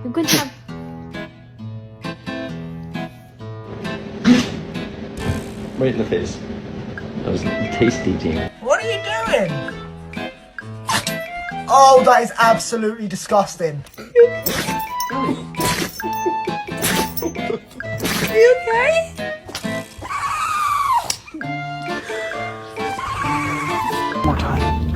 You can have. Right in the face. That was tasty, Jamie. What are you doing? Oh, that is absolutely disgusting. Are you okay? More time.